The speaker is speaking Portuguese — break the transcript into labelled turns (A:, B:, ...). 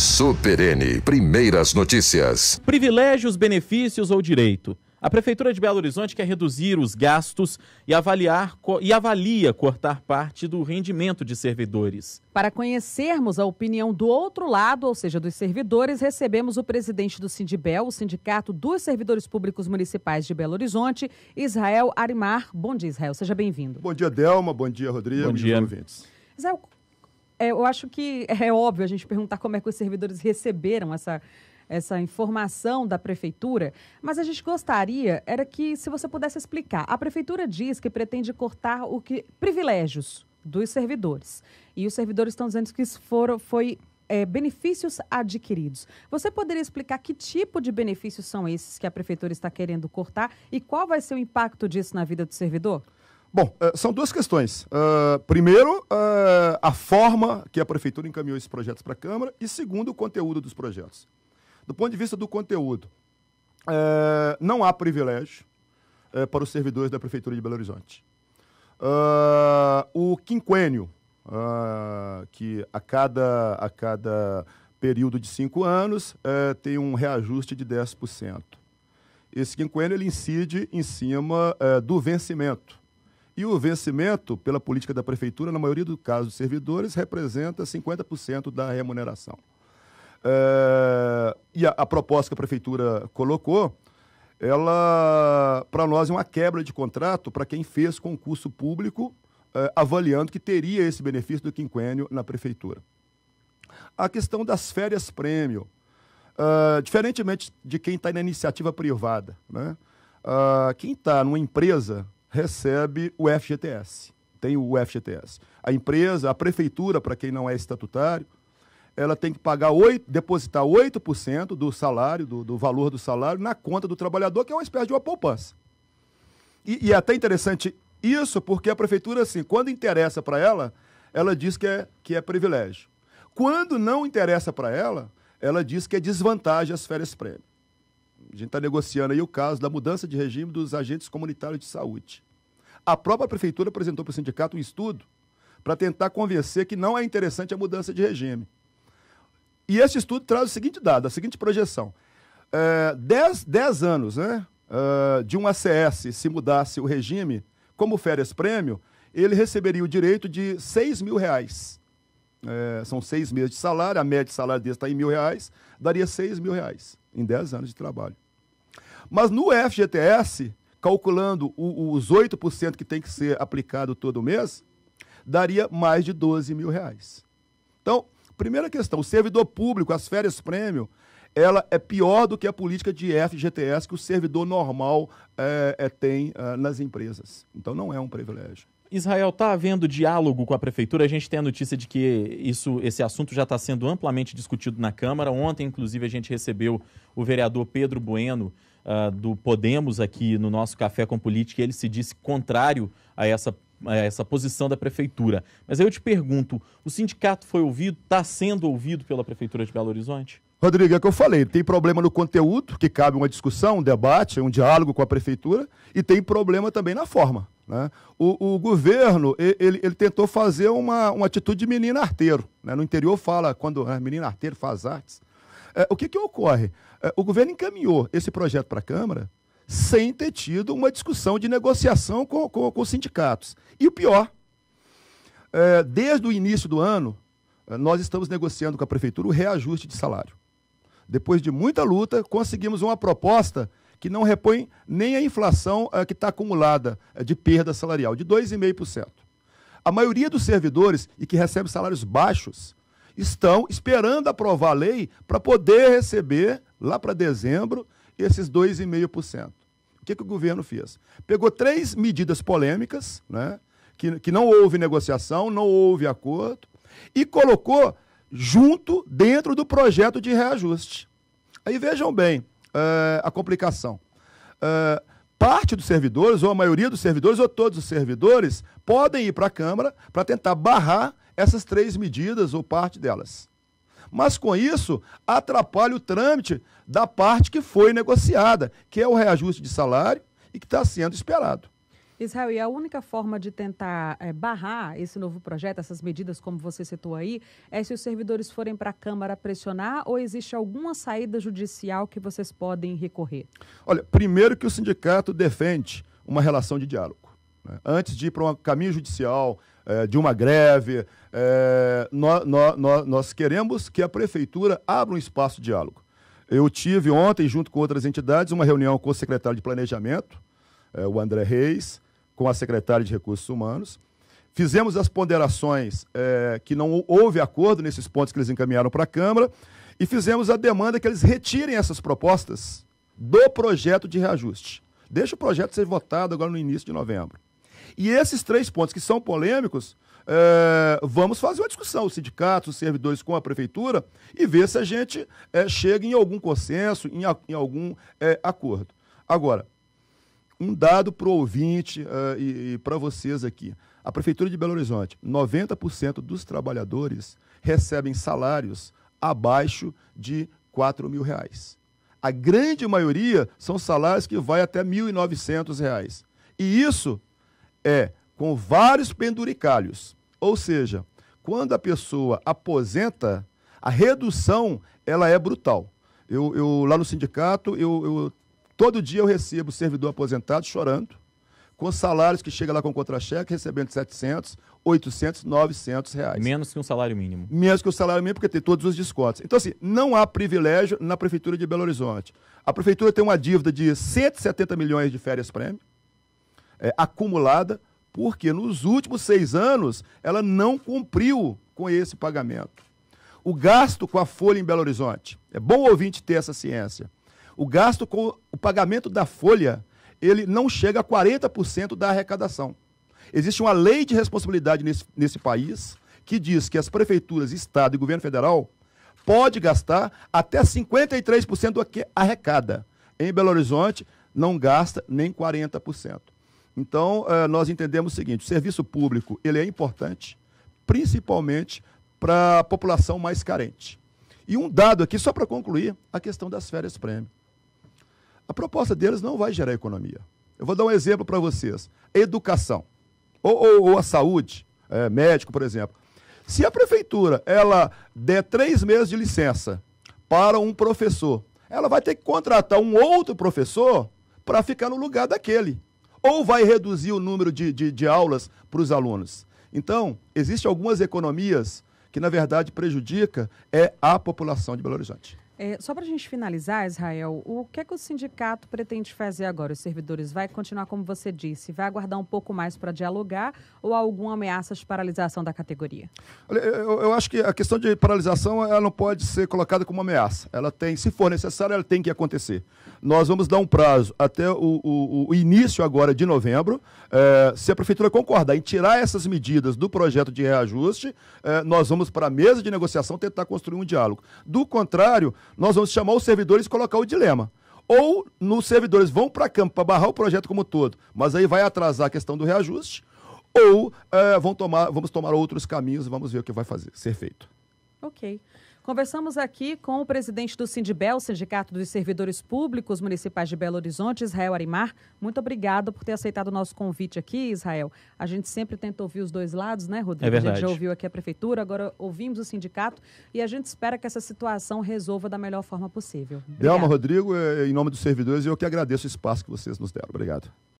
A: Super N, primeiras notícias.
B: Privilégios, benefícios ou direito? A Prefeitura de Belo Horizonte quer reduzir os gastos e avalia cortar parte do rendimento de servidores.
C: Para conhecermos a opinião do outro lado, ou seja, dos servidores, recebemos o presidente do Sindibel, o Sindicato dos Servidores Públicos Municipais de Belo Horizonte, Israel Arimar. Bom dia, Israel. Seja bem-vindo.
D: Bom dia, Delma. Bom dia, Rodrigo.
B: Bom dia.
C: Israel, eu acho que é óbvio a gente perguntar como é que os servidores receberam essa informação da Prefeitura, mas a gente gostaria era que, se você pudesse explicar, a Prefeitura diz que pretende cortar privilégios dos servidores, e os servidores estão dizendo que isso foi benefícios adquiridos. Você poderia explicar que tipo de benefícios são esses que a Prefeitura está querendo cortar e qual vai ser o impacto disso na vida do servidor?
D: Bom, são duas questões. Primeiro, a forma que a Prefeitura encaminhou esses projetos para a Câmara e, segundo, o conteúdo dos projetos. Do ponto de vista do conteúdo, não há privilégio para os servidores da Prefeitura de Belo Horizonte. O quinquênio, que a cada período de 5 anos tem um reajuste de 10%. Esse quinquênio ele incide em cima do vencimento. E o vencimento, pela política da Prefeitura, na maioria dos casos dos servidores, representa 50% da remuneração. E a proposta que a Prefeitura colocou, ela, para nós, é uma quebra de contrato para quem fez concurso público, avaliando que teria esse benefício do quinquênio na Prefeitura. A questão das férias-prêmio, diferentemente de quem está na iniciativa privada, né? Quem está numa empresa recebe o FGTS, tem o FGTS. A empresa, a Prefeitura, para quem não é estatutário, ela tem que depositar 8% do salário, do valor do salário, na conta do trabalhador, que é uma espécie de uma poupança. E é até interessante isso, porque a Prefeitura, assim, quando interessa para ela, ela diz que é privilégio. Quando não interessa para ela diz que é desvantagem as férias-prêmio. A gente está negociando aí o caso da mudança de regime dos agentes comunitários de saúde. A própria Prefeitura apresentou para o sindicato um estudo para tentar convencer que não é interessante a mudança de regime. E esse estudo traz o seguinte dado, a seguinte projeção. 10 anos, né, de um ACS, se mudasse o regime, como férias-prêmio, ele receberia o direito de R$6.000. São 6 meses de salário, a média de salário desse está em R$1.000, daria R$6.000 em 10 anos de trabalho. Mas no FGTS, calculando os 8% que tem que ser aplicado todo mês, daria mais de R$12.000. Então, primeira questão, o servidor público, as férias-prêmio, ela é pior do que a política de FGTS que o servidor normal tem nas empresas. Então, não é um privilégio.
B: Israel, está havendo diálogo com a Prefeitura? A gente tem a notícia de que esse assunto já está sendo amplamente discutido na Câmara. Ontem, inclusive, a gente recebeu o vereador Pedro Bueno, do Podemos, aqui no nosso Café com Política, e ele se disse contrário a essa posição da Prefeitura. Mas aí eu te pergunto, o sindicato foi ouvido, está sendo ouvido pela Prefeitura de Belo Horizonte?
D: Rodrigo, é o que eu falei, tem problema no conteúdo, que cabe uma discussão, um debate, um diálogo com a Prefeitura, e tem problema também na forma, né? O governo, ele tentou fazer uma atitude de menino arteiro, né? No interior fala, quando menino arteiro faz artes. O que ocorre? O governo encaminhou esse projeto para a Câmara sem ter tido uma discussão de negociação com os sindicatos. E o pior, desde o início do ano, nós estamos negociando com a Prefeitura o reajuste de salário. Depois de muita luta, conseguimos uma proposta que não repõe nem a inflação que está acumulada de perda salarial, de 2,5%. A maioria dos servidores e que recebem salários baixos estão esperando aprovar a lei para poder receber, lá para dezembro, esses 2,5%. O que o governo fez? Pegou 3 medidas polêmicas, né, que não houve negociação, não houve acordo, e colocou junto dentro do projeto de reajuste. Aí vejam bem a complicação. Parte dos servidores, ou a maioria dos servidores, ou todos os servidores, podem ir para a Câmara para tentar barrar essas 3 medidas ou parte delas. Mas, com isso, atrapalha o trâmite da parte que foi negociada, que é o reajuste de salário e que está sendo esperado.
C: Israel, e a única forma de tentar barrar esse novo projeto, essas medidas como você citou aí, é se os servidores forem para a Câmara pressionar ou existe alguma saída judicial que vocês podem recorrer?
D: Olha, primeiro que o sindicato defende uma relação de diálogo, né? Antes de ir para um caminho judicial, de uma greve, nós queremos que a Prefeitura abra um espaço de diálogo. Eu tive ontem, junto com outras entidades, uma reunião com o secretário de Planejamento, o André Reis, com a secretária de Recursos Humanos. Fizemos as ponderações que não houve acordo nesses pontos que eles encaminharam para a Câmara e fizemos a demanda que eles retirem essas propostas do projeto de reajuste. Deixa o projeto ser votado agora no início de novembro. E esses 3 pontos que são polêmicos, vamos fazer uma discussão, os sindicatos, os servidores com a Prefeitura, e ver se a gente chega em algum consenso, em algum acordo. Agora, um dado para o ouvinte e para vocês aqui. A Prefeitura de Belo Horizonte, 90% dos trabalhadores recebem salários abaixo de R$ 4.000. A grande maioria são salários que vai até R$ 1.900. E isso com vários penduricalhos. Ou seja, quando a pessoa aposenta, a redução ela é brutal. Eu lá no sindicato, todo dia eu recebo servidor aposentado chorando, com salários que chega lá com contra-cheque, recebendo R$ 700, 800, 900 reais.
B: Menos que um salário mínimo.
D: Menos que o salário mínimo, porque tem todos os descontos. Então, assim, não há privilégio na Prefeitura de Belo Horizonte. A Prefeitura tem uma dívida de 170 milhões de férias-prêmio, acumulada, porque nos últimos 6 anos ela não cumpriu com esse pagamento. O gasto com a folha em Belo Horizonte, é bom o ouvinte ter essa ciência, o gasto com o pagamento da folha, ele não chega a 40% da arrecadação. Existe uma lei de responsabilidade nesse país que diz que as prefeituras, Estado e Governo Federal pode gastar até 53% do que arrecada. Em Belo Horizonte, não gasta nem 40%. Então, nós entendemos o seguinte, o serviço público ele é importante, principalmente para a população mais carente. E um dado aqui, só para concluir, a questão das férias-prêmio. A proposta deles não vai gerar economia. Eu vou dar um exemplo para vocês. Educação, ou a saúde, médico, por exemplo. Se a prefeitura ela der 3 meses de licença para um professor, ela vai ter que contratar um outro professor para ficar no lugar daquele. Ou vai reduzir o número de aulas para os alunos. Então, existem algumas economias que, na verdade, prejudica a população de Belo Horizonte.
C: Só para a gente finalizar, Israel, o que é que o sindicato pretende fazer agora? Os servidores vai continuar, como você disse, vai aguardar um pouco mais para dialogar ou há alguma ameaça de paralisação da categoria?
D: Olha, eu acho que a questão de paralisação ela não pode ser colocada como ameaça. Ela tem, se for necessário, ela tem que acontecer. Nós vamos dar um prazo até o início agora de novembro. Se a prefeitura concordar em tirar essas medidas do projeto de reajuste, nós vamos para a mesa de negociação tentar construir um diálogo. Do contrário, nós vamos chamar os servidores e colocar o dilema. Ou os servidores vão para campo para barrar o projeto como um todo, mas aí vai atrasar a questão do reajuste, ou vamos tomar outros caminhos e vamos ver o que vai ser feito.
C: Ok. Conversamos aqui com o presidente do Sindibel, Sindicato dos Servidores Públicos Municipais de Belo Horizonte, Israel Arimar. Muito obrigado por ter aceitado o nosso convite aqui, Israel. A gente sempre tenta ouvir os dois lados, né, Rodrigo?
B: É verdade.
C: A gente já ouviu aqui a prefeitura, agora ouvimos o sindicato e a gente espera que essa situação resolva da melhor forma possível.
D: Delma, Rodrigo, em nome dos servidores, eu que agradeço o espaço que vocês nos deram. Obrigado.